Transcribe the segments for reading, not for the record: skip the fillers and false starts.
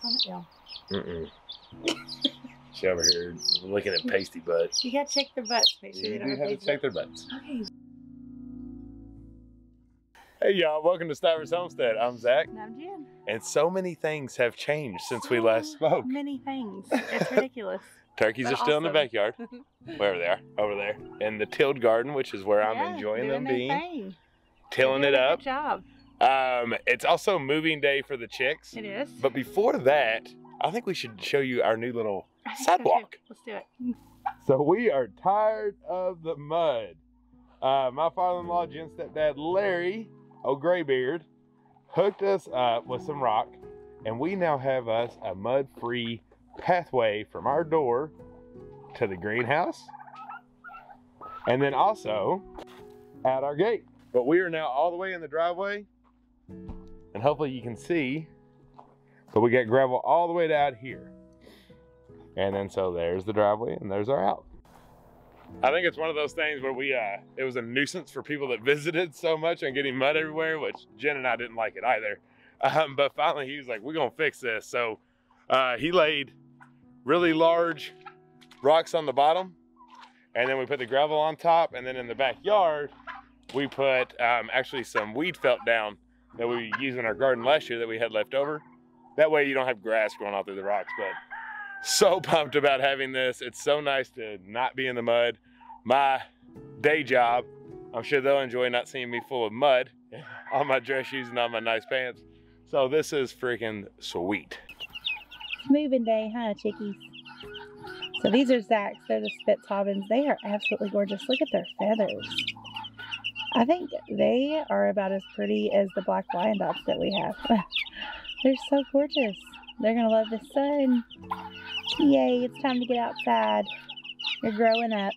calm it down. She over here looking at pasty butts. You gotta check their butts. Make sure You they do don't have to have check their butts. Okay. Hey y'all, welcome to Stivers Homestead. I'm Zach. And I'm Jen. And so many things have changed since we last spoke. Many things. It's ridiculous. Turkeys are still in the backyard. Wherever they are, over there. In the tilled garden, which is where I'm enjoying them being. Tilling it up. Good job. It's also moving day for the chicks. It is. But before that, I think we should show you our new little sidewalk. Let's do it. So we are tired of the mud. My father-in-law, Jen's stepdad, Larry, Graybeard, hooked us up with some rock, and we now have us a mud-free pathway from our door to the greenhouse, and then also at our gate. But we are now all the way in the driveway, and hopefully you can see. So we got gravel all the way to out here. And then so there's the driveway and there's our out. I think it's one of those things where it was a nuisance for people that visited so much and getting mud everywhere, which Jen and I didn't like it either. But finally he was like, we're gonna fix this. So he laid really large rocks on the bottom, and then we put the gravel on top, and then in the backyard, we put actually some weed felt down that we used in our garden last year that we had left over. That way you don't have grass growing all through the rocks. But so pumped about having this. It's so nice to not be in the mud. My day job, I'm sure they'll enjoy not seeing me full of mud on my dress shoes and on my nice pants. So this is freaking sweet. Moving day, huh, chickies? So these are Zach's. They're the Spitzhaubens. They are absolutely gorgeous. Look at their feathers. I think they are about as pretty as the black Wyandottes that we have. They're so gorgeous. They're gonna love the sun. Yay, it's time to get outside. You're growing up.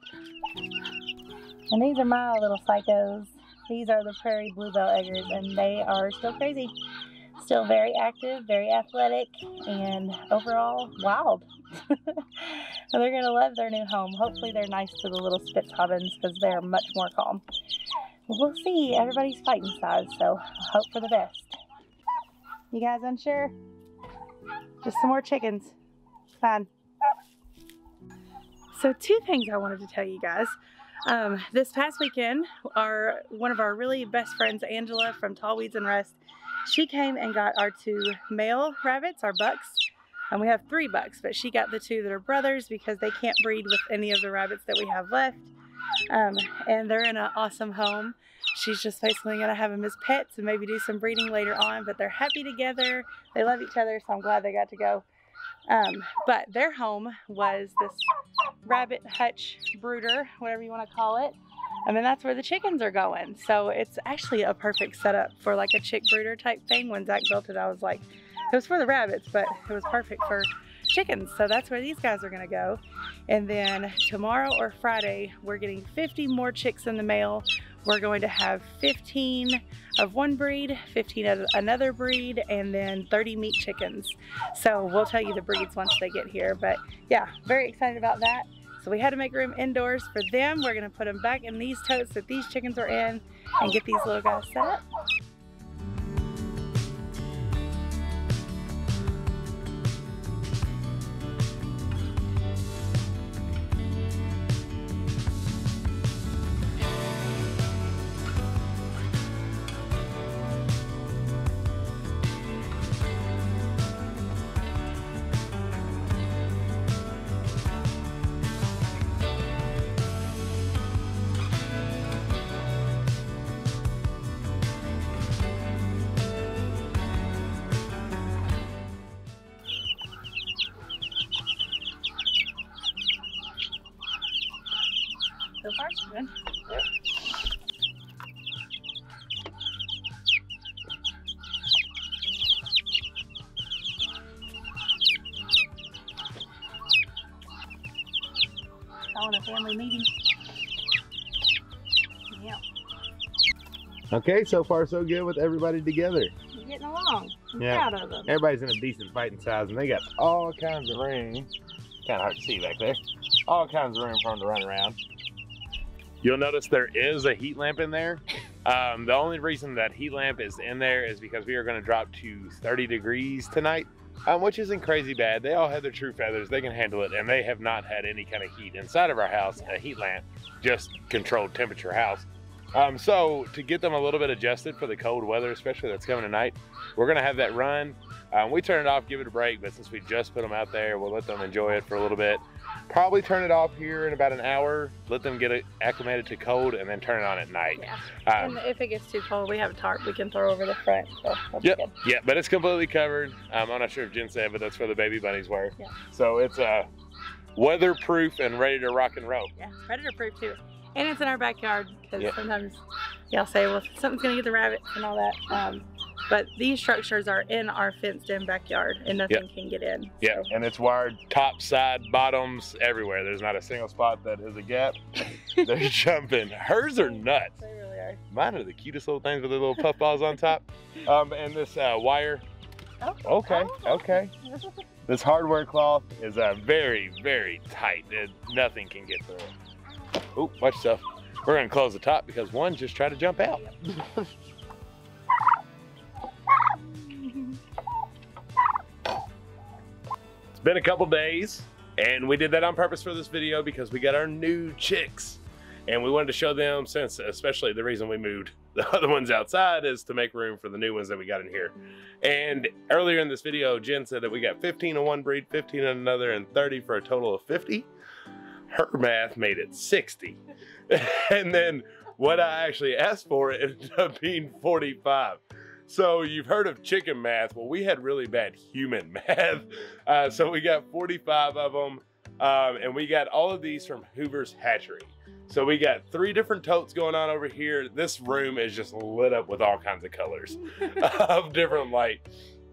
And these are my little psychos. These are the prairie bluebell eggers, and they are still crazy. Still very active, very athletic, and overall wild. They're gonna love their new home. Hopefully they're nice to the little Spitzhaubens because they are much more calm. We'll see. Everybody's fighting size, so hope for the best. You guys unsure? Just some more chickens. Fine. So 2 things I wanted to tell you guys. This past weekend, one of our really best friends, Angela from Tall Weeds and Rest, she came and got our 2 male rabbits, our bucks. And we have 3 bucks, but she got the 2 that are brothers because they can't breed with any of the rabbits that we have left. And they're in an awesome home. She's just basically going to have them as pets and maybe do some breeding later on, but they're happy together. They love each other, so I'm glad they got to go. But their home was this rabbit hutch brooder, whatever you want to call it. I mean, that's where the chickens are going. So it's actually a perfect setup for like a chick brooder type thing. When Zach built it, I was like, it was for the rabbits, but it was perfect for chickens. So that's where these guys are going to go. And then tomorrow or Friday, we're getting 50 more chicks in the mail. We're going to have 15 of one breed, 15 of another breed, and then 30 meat chickens. So we'll tell you the breeds once they get here. But yeah, very excited about that. So we had to make room indoors for them. We're going to put them back in these totes that these chickens are in and get these little guys set up. So far, so good. Yeah. Calling a family meeting. Yeah. Okay, so far so good with everybody together. We're getting along. I'm Yeah. proud of them. Everybody's in a decent fighting size, and they got all kinds of room. Kind of hard to see back there. All kinds of room for them to run around. You'll notice there is a heat lamp in there. The only reason that heat lamp is in there is because we are going to drop to 30 degrees tonight. which isn't crazy bad. They all have their true feathers. They can handle it, and they have not had any kind of heat inside of our house, a heat lamp, just controlled temperature house. So to get them a little bit adjusted for the cold weather, especially that's coming tonight, we're gonna have that run. We turn it off, give it a break, but since we just put them out there, we'll let them enjoy it for a little bit. Probably turn it off here in about an hour, let them get acclimated to cold, and then turn it on at night. Yeah. And if it gets too cold, we have a tarp we can throw over the front. So yep. Yeah, but it's completely covered. I'm not sure if Jen said, but that's where the baby bunnies were. Yeah. So it's weatherproof and ready to rock and roll. Yeah, predator proof too. And it's in our backyard because sometimes y'all say, well, something's gonna get the rabbits and all that. But these structures are in our fenced-in backyard, and nothing can get in. Yeah, so. And it's wired top, side, bottoms, everywhere. There's not a single spot that is a gap. They're jumping. Hers are nuts. They really are. Mine are the cutest little things with their little puff balls on top. And this wire. Oh. Okay. This hardware cloth is very, very tight. Nothing can get through it. Oh, watch yourself. We're gonna close the top because one just tried to jump out. It's been a couple days, and we did that on purpose for this video because we got our new chicks, and we wanted to show them, since especially the reason we moved the other ones outside is to make room for the new ones that we got in here. And earlier in this video, Jen said that we got 15 in one breed, 15 in another, and 30 for a total of 50. Her math made it 60. And then what I actually asked for ended up being 45. So you've heard of chicken math. Well, we had really bad human math. So we got 45 of them. And we got all of these from Hoover's Hatchery. So we got 3 different totes going on over here. This room is just lit up with all kinds of colors of different light.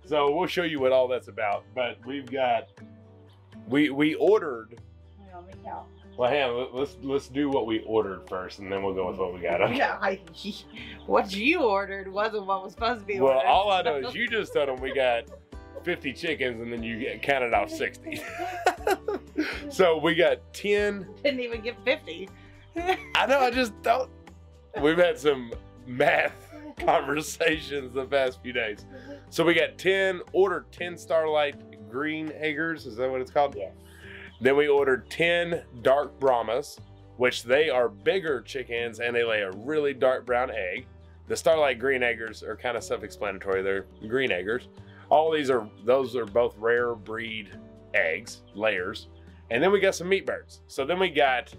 So we'll show you what all that's about. But we've got, we ordered. Well, hang on, let's do what we ordered first, and then we'll go with what we got. Okay. Yeah, what you ordered wasn't what was supposed to be ordered. Well, all I know is you just told them we got 50 chickens, and then you counted off 60. So we got 10. Didn't even get 50. I know, I just don't. We've had some math conversations the past few days. So we got 10, ordered 10 Starlight green eggers, is that what it's called? Yes. Then we ordered 10 dark Brahmas, which they are bigger chickens and they lay a really dark brown egg. The Starlight green eggers are kind of self-explanatory. They're green eggers. All these those are both rare breed eggs, layers. And then we got some meat birds. So then we got,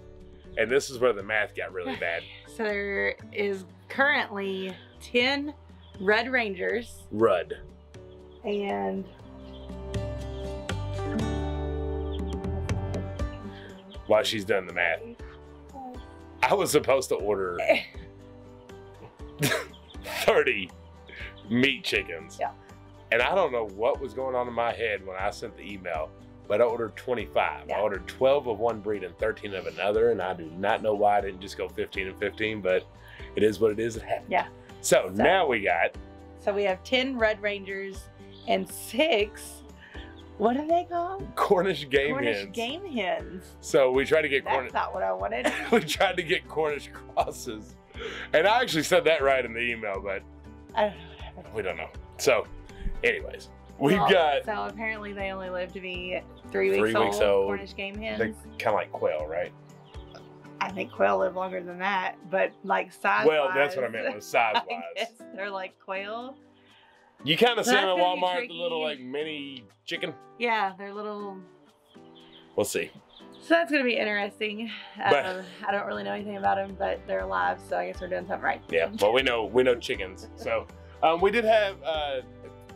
and this is where the math got really bad. So there is currently 10 Red Rangers. Rudd. And while she's done the math, I was supposed to order 30 meat chickens. Yeah. And I don't know what was going on in my head when I sent the email, but I ordered 25. Yeah. I ordered 12 of one breed and 13 of another, and I do not know why I didn't just go 15 and 15, but it is what it is. It happened. Yeah. So now we got. So we have 10 Red Rangers and 6. What are they called? Cornish game hens. Cornish game hens. So we tried to get That's not what I wanted. We tried to get Cornish crosses. And I actually said that right in the email, but I don't know what happened. We don't know. So, anyways, we've got. So apparently they only live to be 3 weeks old. Cornish game hens. They're kind of like quail, right? I think quail live longer than that, but like size-wise. Well, that's what I meant was size-wise. They're like quail. You kind of see them at Walmart, the little like mini chicken. Yeah, they're little. We'll see. So that's going to be interesting. I don't really know anything about them, but they're alive, so I guess we're doing something right. Yeah, well, we know chickens. So we did have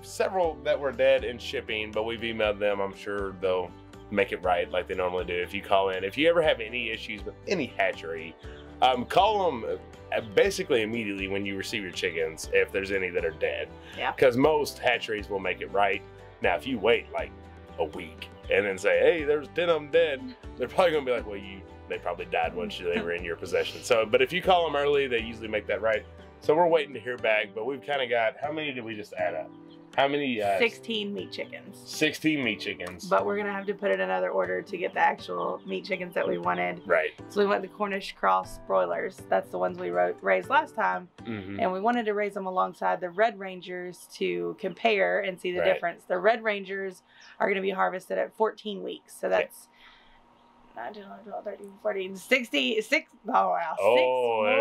several that were dead in shipping, but we've emailed them. I'm sure they'll make it right like they normally do. If you call in, if you ever have any issues with any hatchery, call them basically immediately when you receive your chickens if there's any that are dead. Yeah. Because most hatcheries will make it right. Now, if you wait like a week and then say, hey, there's 10 of them dead, they're probably gonna be like, well, they probably died once they were in your possession. So, but if you call them early, they usually make that right. So we're waiting to hear back, but we've kind of got, how many did we just add up? How many? 16 meat chickens. 16 meat chickens. But we're gonna have to put in another order to get the actual meat chickens that we wanted. Right. So we went the Cornish cross broilers. That's the ones we raised last time. And we wanted to raise them alongside the Red Rangers to compare and see the difference. The Red Rangers are gonna be harvested at 14 weeks. So that's 9, 10, 11, 12, 13, 14, 66. Oh, wow. 6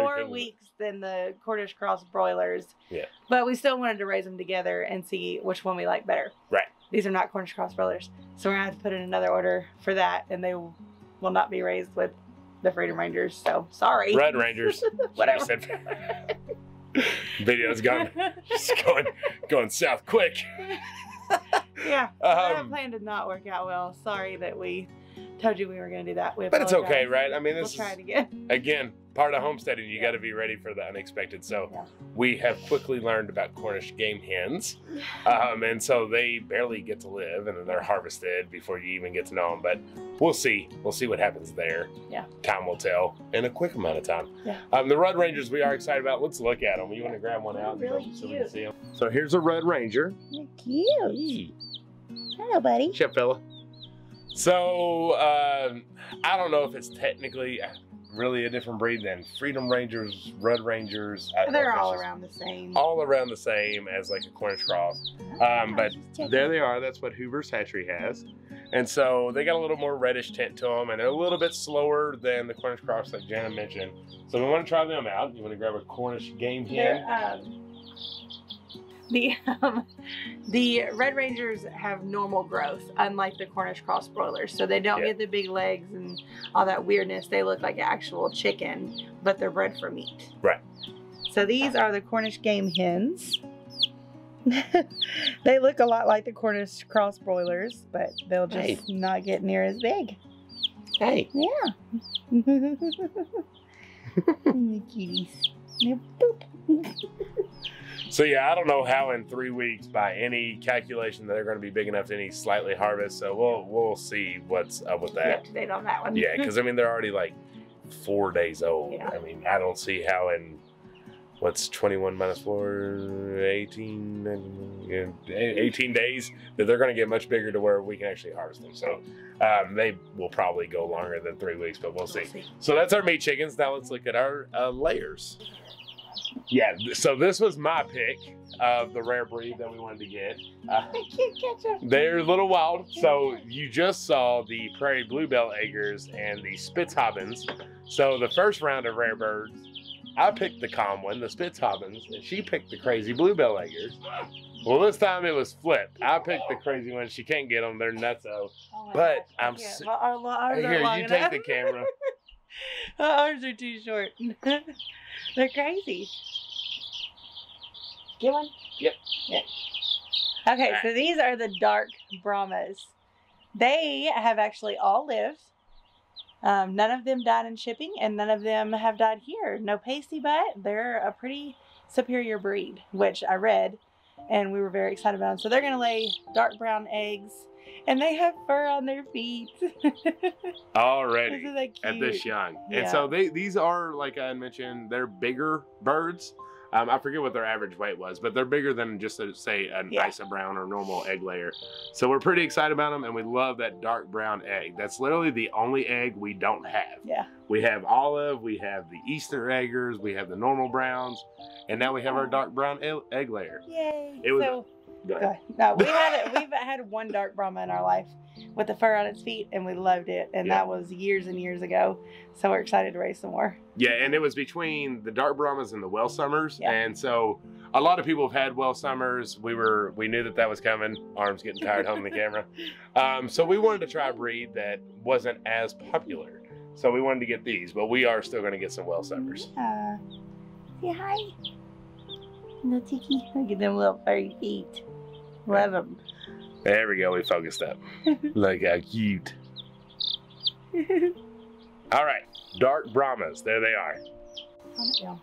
more weeks than the Cornish cross broilers. Yeah. But we still wanted to raise them together and see which one we like better. Right. These are not Cornish cross broilers. So we're going to have to put in another order for that. And they will not be raised with the Freedom Rangers. So sorry. Red Rangers. Whatever. Video's going south quick. Yeah. That plan did not work out well. Sorry that we told you we were going to do that. But it's okay, right? I mean, we'll try it again. Again, part of homesteading. You got to be ready for the unexpected. So we have quickly learned about Cornish game hens. And so they barely get to live, and then they're harvested before you even get to know them. But we'll see. We'll see what happens there. Yeah. Time will tell in a quick amount of time. Yeah. The Red Rangers we are excited about. Let's look at them. You want to grab one out? Really so cute. we can see them? So here's a Red Ranger. You're cute. Hello, buddy. What's up, fella? So, I don't know if it's technically really a different breed than Freedom Rangers, Red Rangers. They're all around the same. All around the same as like a Cornish cross. But there they are. That's what Hoover's Hatchery has. And so they got a little more reddish tint to them, and they're a little bit slower than the Cornish cross like Jana mentioned. So we want to try them out. You want to grab a Cornish game hen? The Red Rangers have normal growth, unlike the Cornish cross broilers. So they don't get the big legs and all that weirdness. They look like actual chicken, but they're bred for meat. Right. So these are the Cornish game hens. They look a lot like the Cornish cross broilers, but they'll just not get near as big. Hey. Yeah. Cuties. So yeah, I don't know how in 3 weeks by any calculation that they're going to be big enough to any slightly harvest. So we'll see what's up with that. Up to date on that one. Yeah, because I mean they're already like 4 days old. Yeah. I mean I don't see how in what's 21 minus 4, 18 days that they're going to get much bigger to where we can actually harvest them. So they will probably go longer than 3 weeks, but we'll see. So that's our meat chickens. Now let's look at our layers. Yeah, so this was my pick of the rare breed that we wanted to get. I can't catch them. They're a little wild. So you just saw the prairie bluebell eggers and the Spitzhaubens. So the first round of rare birds, I picked the calm one, the Spitzhaubens, and she picked the crazy bluebell eggers. Well, this time it was flipped. I picked the crazy ones. She can't get them. They're nutso. But I'm here. You take the camera. My arms are too short. They're crazy. Get one? Yep. Yeah. Okay, so these are the dark Brahmas. They have actually all lived. None of them died in shipping, and none of them have died here. No pasty butt. They're a pretty superior breed, which I read, and we were very excited about them. So they're going to lay dark brown eggs, and they have fur on their feet. Already Isn't that cute? at this young. Yeah. And so these are, like I mentioned, they're bigger birds. I forget what their average weight was, but they're bigger than just, say, an Isa brown or normal egg layer. So we're pretty excited about them, and we love that dark brown egg. That's literally the only egg we don't have. Yeah. We have olive, we have the Eastern eggers, we have the normal browns, and now we have our dark brown egg layer. Yay. It was, so, go ahead. No, we've had one dark Brahma in our life with the fur on its feet, and we loved it. And that was years and years ago. So we're excited to raise some more. Yeah, and it was between the dark Brahmas and the well summers. Yeah. And so a lot of people have had well summers. We knew that was coming. Arms getting tired holding the camera. So we wanted to try a breed that wasn't as popular. So we wanted to get these, but we are still going to get some well summers. Say hi. No tiki. Look at them little furry feet. Love them. There we go. We focused up. Look how cute. All right. Dark Brahmas. There they are. Calm it down.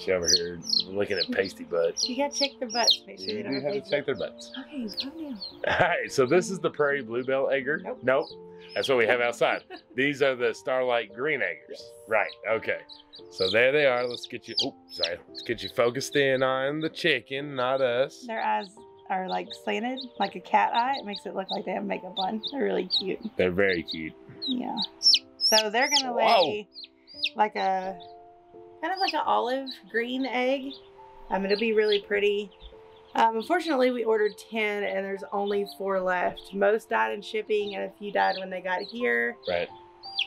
She over here looking at pasty butts. You gotta check their butts. Make sure they You don't do have have to pasty check their butts. Okay, calm down. All right, so this is the prairie bluebell egger. Nope. That's what we have outside. These are the starlight green eggers. Yes. Right, okay. So there they are. Let's get you, let's get you focused in on the chicken, not us. Their eyes are like slanted, like a cat eye. It makes it look like they have makeup on. They're really cute. They're very cute. Yeah. So they're gonna lay like a, kind of like an olive green egg. It'll be really pretty. Unfortunately, we ordered 10 and there's only 4 left. Most died in shipping and a few died when they got here. Right.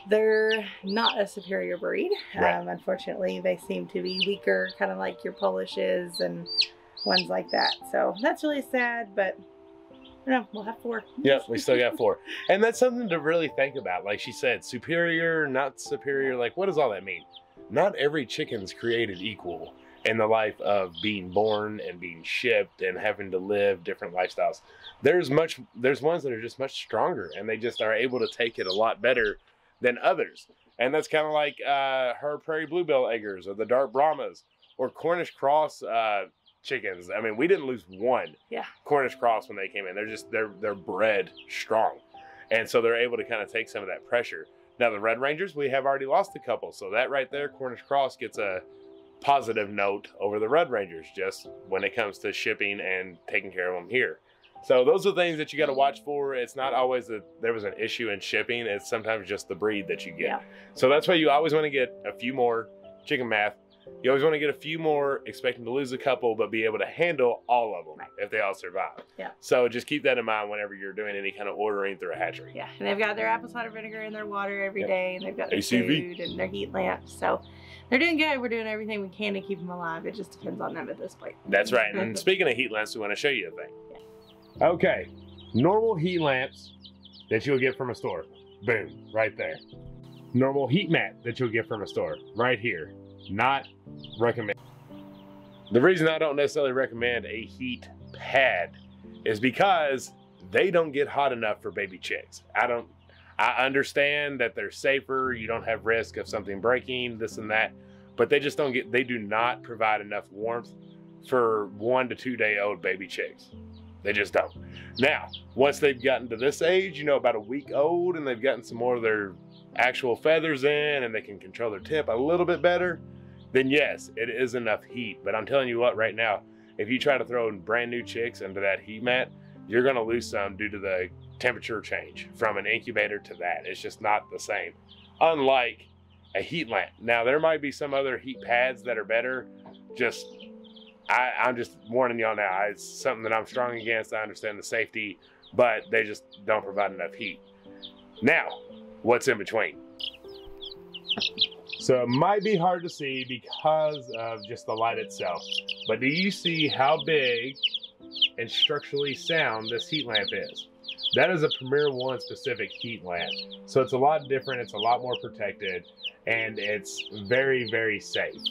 They're not a superior breed. Right. Unfortunately, they seem to be weaker, kind of like your Polishes and ones like that. So that's really sad, but no, we'll have 4. Yep, we still got 4. And that's something to really think about. Like she said, superior, not superior. Like, what does all that mean? Not every chicken's created equal in the life of being born and being shipped and having to live different lifestyles. There's ones that are just much stronger and they just are able to take it a lot better than others. And that's kind of like her prairie bluebell eggers or the dark Brahmas or Cornish cross chickens. I mean, we didn't lose one Cornish cross when they came in. They're bred strong. And so they're able to kind of take some of that pressure. Now the Red Rangers, we have already lost a couple. So that right there, Cornish cross gets a positive note over the Red Rangers just when it comes to shipping and taking care of them here. So those are things that you got to watch for. It's not always that there was an issue in shipping. It's sometimes just the breed that you get. Yeah. So that's why you always want to get a few more chicken math. You always want to get a few more, expecting to lose a couple, but be able to handle all of them if they all survive. Yeah. So just keep that in mind whenever you're doing any kind of ordering through a hatchery. Yeah, and they've got their apple cider vinegar in their water every day, and they've got their food and their heat lamps. So they're doing good. We're doing everything we can to keep them alive. It just depends on them at this point. That's right. And speaking of heat lamps, we want to show you a thing. Yeah. Okay, normal heat lamps that you'll get from a store. Boom, right there. Normal heat mat that you'll get from a store. Right here. Not recommend. The reason I don't necessarily recommend a heat pad is because they don't get hot enough for baby chicks. I understand that they're safer, you don't have risk of something breaking, this and that, but they just they do not provide enough warmth for 1 to 2 day old baby chicks. They just don't. Now, once they've gotten to this age, about a week old, and they've gotten some more of their actual feathers in and they can control their temp a little bit better, then yes, it is enough heat. But I'm telling you what, right now, if you try to throw brand new chicks into that heat mat, you're gonna lose some due to the temperature change from an incubator to that. It's just not the same. Unlike a heat lamp. Now, there might be some other heat pads that are better. I'm just warning y'all now. It's something that I'm strong against. I understand the safety, but they just don't provide enough heat. Now, what's in between? So it might be hard to see because of just the light itself, but do you see how big and structurally sound this heat lamp is? That is a Premier 1 specific heat lamp. So it's a lot different, it's a lot more protected, and it's very, very safe.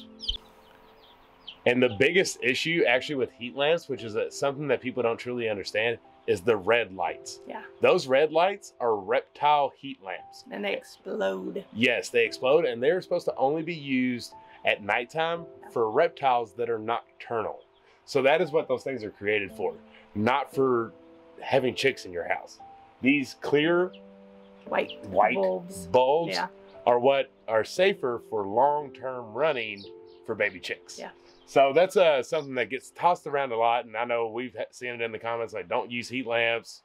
And the biggest issue actually with heat lamps, which is something that people don't truly understand, is the red lights. Yeah. Those red lights are reptile heat lamps. And they explode. Yes, they explode, and they're supposed to only be used at nighttime for reptiles that are nocturnal. So that is what those things are created for, not for having chicks in your house. These clear white bulbs are what are safer for long-term running for baby chicks. Yeah. So that's something that gets tossed around a lot, and I know we've seen it in the comments, like, don't use heat lamps,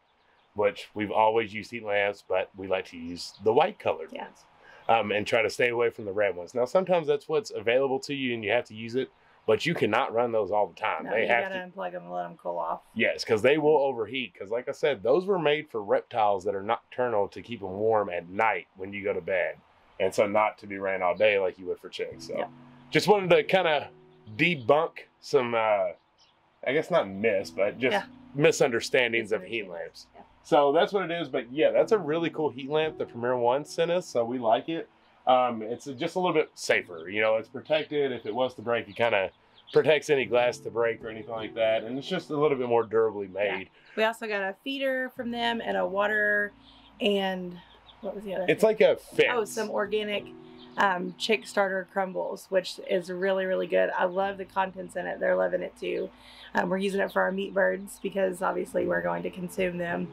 which we've always used heat lamps, but we like to use the white colored ones, and try to stay away from the red ones. Now, sometimes that's what's available to you, and you have to use it, but you cannot run those all the time. No, you gotta unplug them and let them cool off. Yes, because they will overheat, because like I said, those were made for reptiles that are nocturnal to keep them warm at night when you go to bed, and so not to be ran all day like you would for chicks. So just wanted to kind of debunk some, I guess not myths, but just misunderstandings of heat lamps. Yeah. So that's what it is. But yeah, that's a really cool heat lamp the Premier 1 sent us, so we like it. It's just a little bit safer. It's protected. If it was to break, it kind of protects any glass to break or anything like that. And it's just a little bit more durably made. Yeah. We also got a feeder from them and a water and what was the other thing? Like a fence. Oh, some organic chick starter crumbles, which is really, really good. I love the contents in it. They're loving it too. We're using it for our meat birds because obviously we're going to consume them.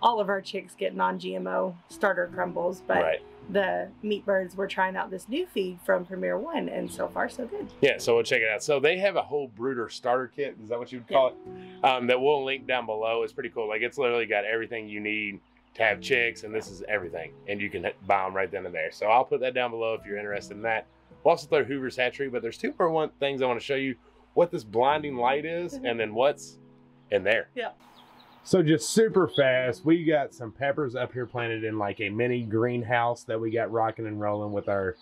All of our chicks get non-GMO starter crumbles, but the meat birds, we're trying out this new feed from Premier One, and so far so good. Yeah, so we'll check it out. So they have a whole brooder starter kit. Is that what you would call it? That we'll link down below. It's pretty cool. Like, it's literally got everything you need to have chicks, and this is everything, and you can buy them right then and there. So I'll put that down below if you're interested in that. We'll also throw Hoover's Hatchery, but there's two more things I want to show you: what this blinding light is, and then what's in there. Yeah. So just super fast, we got some peppers up here planted in like a mini greenhouse that we got rocking and rolling with our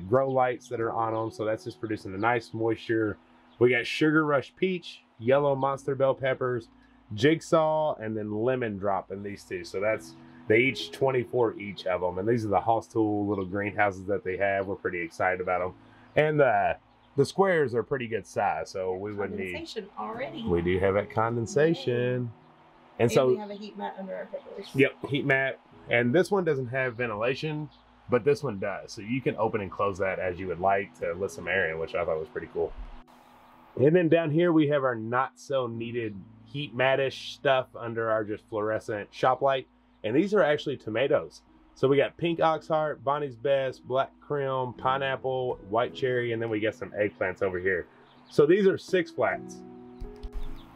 grow lights that are on them. So that's just producing a nice moisture. We got Sugar Rush Peach, yellow Monster Bell peppers, Jigsaw, and then Lemon Drop in these two. So they each 24 each of them. And these are the Hoss Tool little greenhouses that they have. We're pretty excited about them. And the squares are pretty good size, so we wouldn't need condensation already. We do have that condensation. And so we have a heat mat under our peppers. Yep, heat mat. And this one doesn't have ventilation, but this one does. So you can open and close that as you would like to let some air in, which I thought was pretty cool. And then down here we have our not so needed heat mat-ish stuff under our just fluorescent shop light. And these are actually tomatoes. So we got pink oxheart, Bonnie's Best, black crim, pineapple, white cherry, and then we got some eggplants over here. So these are 6 flats.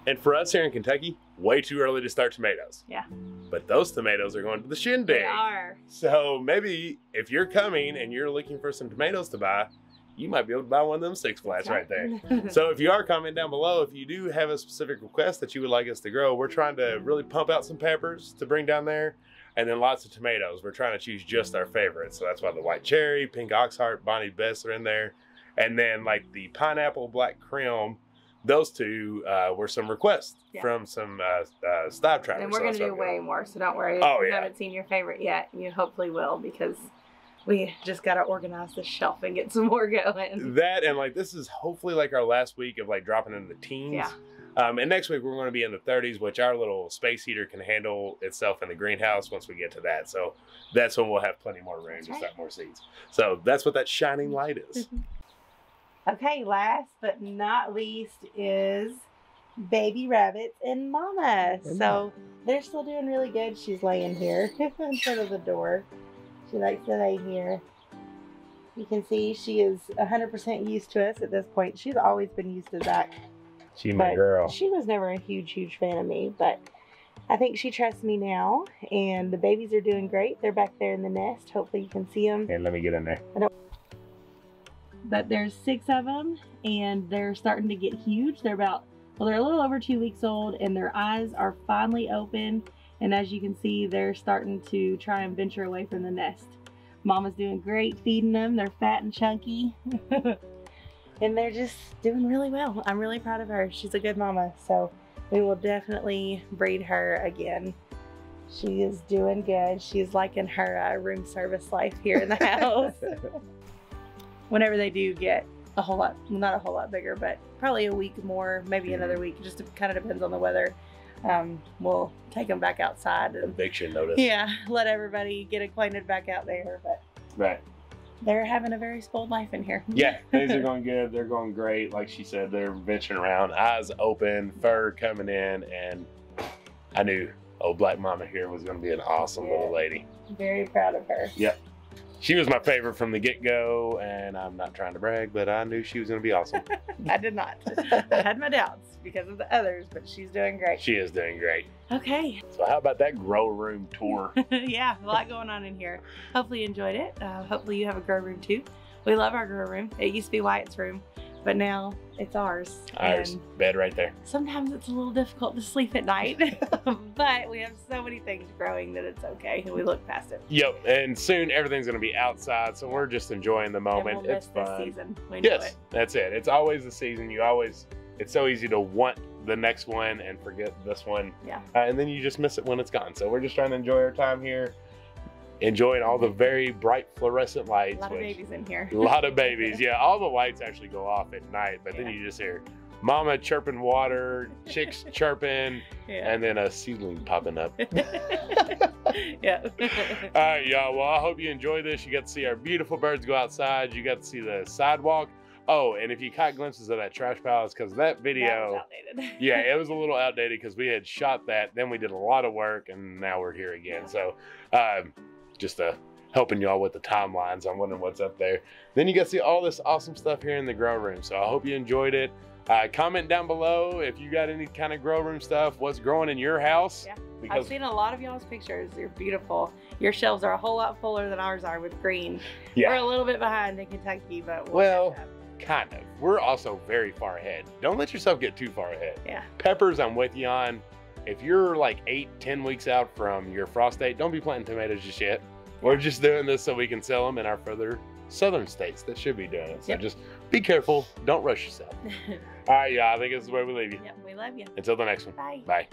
And for us here in Kentucky, way too early to start tomatoes. Yeah. But those tomatoes are going to the shindig. They are. So maybe if you're coming and you're looking for some tomatoes to buy, you might be able to buy one of them 6 flats right there. So if you are commenting down below, if you do have a specific request that you would like us to grow, we're trying to really pump out some peppers to bring down there. And then lots of tomatoes. We're trying to choose just our favorites. So that's why the white cherry, pink oxheart, Bonnie's Best are in there. And then like the pineapple, black crim, those two were some requests from some Stivers trappers. And we're going to do way more, so don't worry. Oh, if you haven't seen your favorite yet, you hopefully will, because we just got to organize the shelf and get some more going. That, and like this is hopefully like our last week of like dropping into the teens. Yeah. And next week we're going to be in the 30s, which our little space heater can handle itself in the greenhouse once we get to that. So that's when we'll have plenty more room to start more seeds. So that's what that shining light is. Okay, last but not least is baby rabbits and mama. So they're still doing really good. She's laying here in front of the door. She likes to lay here. You can see she is 100% used to us at this point. She's always been used to Zach. She's my girl. She was never a huge fan of me, but I think she trusts me now, and the babies are doing great. They're back there in the nest. Hopefully you can see them. And let me get in there. But there's 6 of them, and they're starting to get huge. They're about, well, they're a little over 2 weeks old, and their eyes are finally open. And as you can see, they're starting to try and venture away from the nest. Mama's doing great feeding them. They're fat and chunky. And they're just doing really well. I'm really proud of her. She's a good mama, so we will definitely breed her again. She is doing good. She's liking her room service life here in the house. Whenever they do get a whole lot, not a whole lot bigger, but probably a week more, maybe another week, just kind of depends on the weather. We'll take them back outside. And, eviction notice. Yeah, let everybody get acquainted back out there. But right. They're having a very spoiled life in here. Yeah, things are going good. They're going great. Like she said, they're venturing around, eyes open, fur coming in, and I knew old black mama here was going to be an awesome little lady. Very proud of her. Yep. She was my favorite from the get-go, and I'm not trying to brag, but I knew she was going to be awesome. I did not. I had my doubts because of the others, but she's doing great. She is doing great. Okay. So how about that grow room tour? Yeah, a lot going on in here. Hopefully you enjoyed it. Hopefully you have a grow room too. We love our grow room. It used to be Wyatt's room, but now it's ours. Ours, bed right there. Sometimes it's a little difficult to sleep at night, but we have so many things growing that it's okay, and we look past it. Yep, and soon everything's going to be outside, so we're just enjoying the moment. And we'll it's fun. this season. We know yes, that's it. It's always the season. It's so easy to want the next one and forget this one. Yeah. And then you just miss it when it's gone. So we're just trying to enjoy our time here. Enjoying all the very bright fluorescent lights. A lot of babies in here. A lot of babies. Yeah, all the lights actually go off at night, but then you just hear mama chirping water, chicks chirping, and then a seedling popping up. Yeah. All right, y'all. Well, I hope you enjoy this. You got to see our beautiful birds go outside. You got to see the sidewalk. Oh, and if you caught glimpses of that trash pile, it's because that video, That was outdated. yeah, it was a little outdated because we had shot that. Then we did a lot of work, and now we're here again. So just helping y'all with the timelines on what's up there. Then you got to see all this awesome stuff here in the grow room. So I hope you enjoyed it. Comment down below if you got any kind of grow room stuff, what's growing in your house. Yeah. Because I've seen a lot of y'all's pictures. They're beautiful. Your shelves are a whole lot fuller than ours are with green. Yeah. We're a little bit behind in Kentucky, but well, catch up. kind of. We're also very far ahead. Don't let yourself get too far ahead. Yeah. Peppers, I'm with you on. If you're like 8-10 weeks out from your frost date, don't be planting tomatoes just yet. We're just doing this so we can sell them in our further southern states that should be doing it. So just be careful. Don't rush yourself. All right, y'all. I think this is where we leave you. Yep, we love you. Until the next one. Bye. Bye.